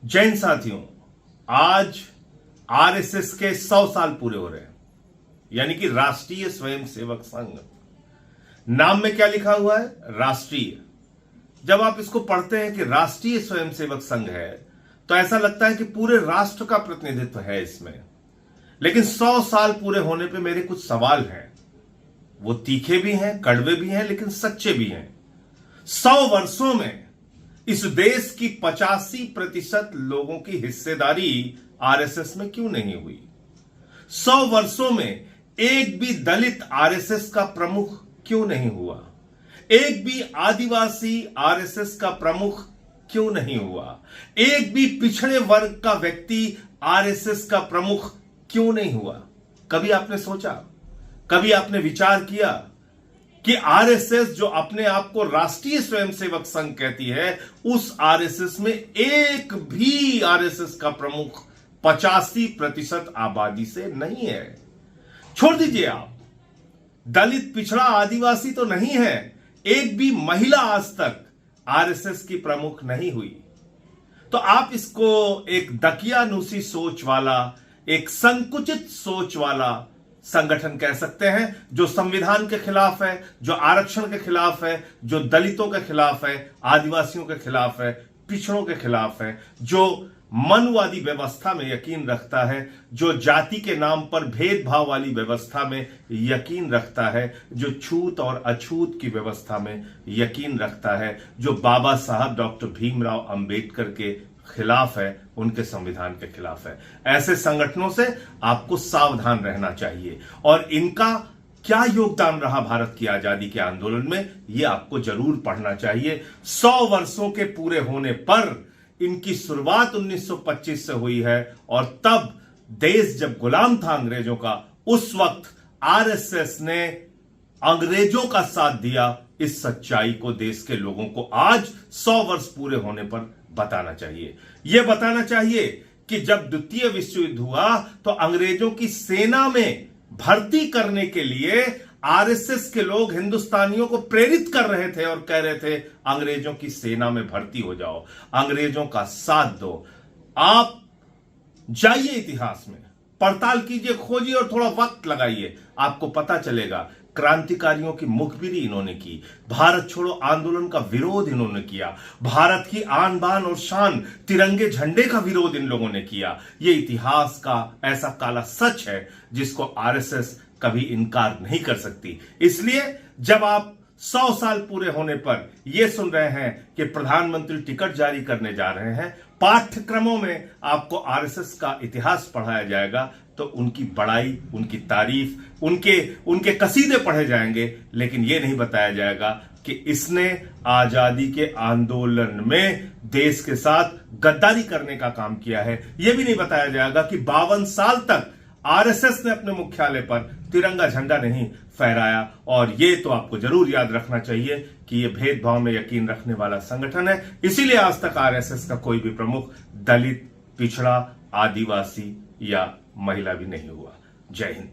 जैन साथियों, आज आरएसएस के 100 साल पूरे हो रहे हैं, यानी कि राष्ट्रीय स्वयंसेवक संघ। नाम में क्या लिखा हुआ है? राष्ट्रीय। जब आप इसको पढ़ते हैं कि राष्ट्रीय स्वयंसेवक संघ है तो ऐसा लगता है कि पूरे राष्ट्र का प्रतिनिधित्व है इसमें। लेकिन 100 साल पूरे होने पे मेरे कुछ सवाल हैं। वो तीखे भी हैं, कड़वे भी हैं, लेकिन सच्चे भी हैं। 100 वर्षों में इस देश की 85% लोगों की हिस्सेदारी आरएसएस में क्यों नहीं हुई? 100 वर्षों में एक भी दलित आरएसएस का प्रमुख क्यों नहीं हुआ? एक भी आदिवासी आरएसएस का प्रमुख क्यों नहीं हुआ? एक भी पिछड़े वर्ग का व्यक्ति आरएसएस का प्रमुख क्यों नहीं हुआ? कभी आपने सोचा, कभी आपने विचार किया कि आरएसएस जो अपने आप को राष्ट्रीय स्वयंसेवक संघ कहती है, उस आरएसएस में एक भी आरएसएस का प्रमुख 85% आबादी से नहीं है। छोड़ दीजिए आप, दलित, पिछड़ा, आदिवासी तो नहीं है, एक भी महिला आज तक आरएसएस की प्रमुख नहीं हुई। तो आप इसको एक दकियानूसी सोच वाला, एक संकुचित सोच वाला संगठन कह सकते हैं, जो संविधान के खिलाफ है, जो आरक्षण के खिलाफ है, जो दलितों के खिलाफ है, आदिवासियों के खिलाफ है, पिछड़ों के खिलाफ है, जो मनुवादी व्यवस्था में यकीन रखता है, जो जाति के नाम पर भेदभाव वाली व्यवस्था में यकीन रखता है, जो छूत और अछूत की व्यवस्था में यकीन रखता है, जो बाबा साहब डॉक्टर भीमराव अंबेडकर के खिलाफ है, उनके संविधान के खिलाफ है। ऐसे संगठनों से आपको सावधान रहना चाहिए। और इनका क्या योगदान रहा भारत की आजादी के आंदोलन में, यह आपको जरूर पढ़ना चाहिए। 100 वर्षों के पूरे होने पर इनकी शुरुआत 1925 से हुई है, और तब देश जब गुलाम था अंग्रेजों का, उस वक्त आरएसएस ने अंग्रेजों का साथ दिया। इस सच्चाई को देश के लोगों को आज 100 वर्ष पूरे होने पर बताना चाहिए। यह बताना चाहिए कि जब द्वितीय विश्व युद्ध हुआ तो अंग्रेजों की सेना में भर्ती करने के लिए आरएसएस के लोग हिंदुस्तानियों को प्रेरित कर रहे थे और कह रहे थे, अंग्रेजों की सेना में भर्ती हो जाओ, अंग्रेजों का साथ दो। आप जाइए, इतिहास में पड़ताल कीजिए, खोजिए और थोड़ा वक्त लगाइए, आपको पता चलेगा। क्रांतिकारियों की मुखबिरी इन्होंने की, भारत छोड़ो आंदोलन का विरोध इन्होंने किया, भारत की आन बान और शान तिरंगे झंडे का विरोध इन लोगों ने किया। यह इतिहास का ऐसा काला सच है जिसको आरएसएस कभी इनकार नहीं कर सकती। इसलिए जब आप 100 साल पूरे होने पर यह सुन रहे हैं कि प्रधानमंत्री टिकट जारी करने जा रहे हैं, पाठ्यक्रमों में आपको आरएसएस का इतिहास पढ़ाया जाएगा, तो उनकी बड़ाई, उनकी तारीफ, उनके कसीदे पढ़े जाएंगे, लेकिन यह नहीं बताया जाएगा कि इसने आजादी के आंदोलन में देश के साथ गद्दारी करने का काम किया है। यह भी नहीं बताया जाएगा कि 52 साल तक आरएसएस ने अपने मुख्यालय पर तिरंगा झंडा नहीं फहराया। और यह तो आपको जरूर याद रखना चाहिए कि यह भेदभाव में यकीन रखने वाला संगठन है। इसीलिए आज तक आरएसएस का कोई भी प्रमुख दलित, पिछड़ा, आदिवासी या महिला भी नहीं हुआ। जय हिंद।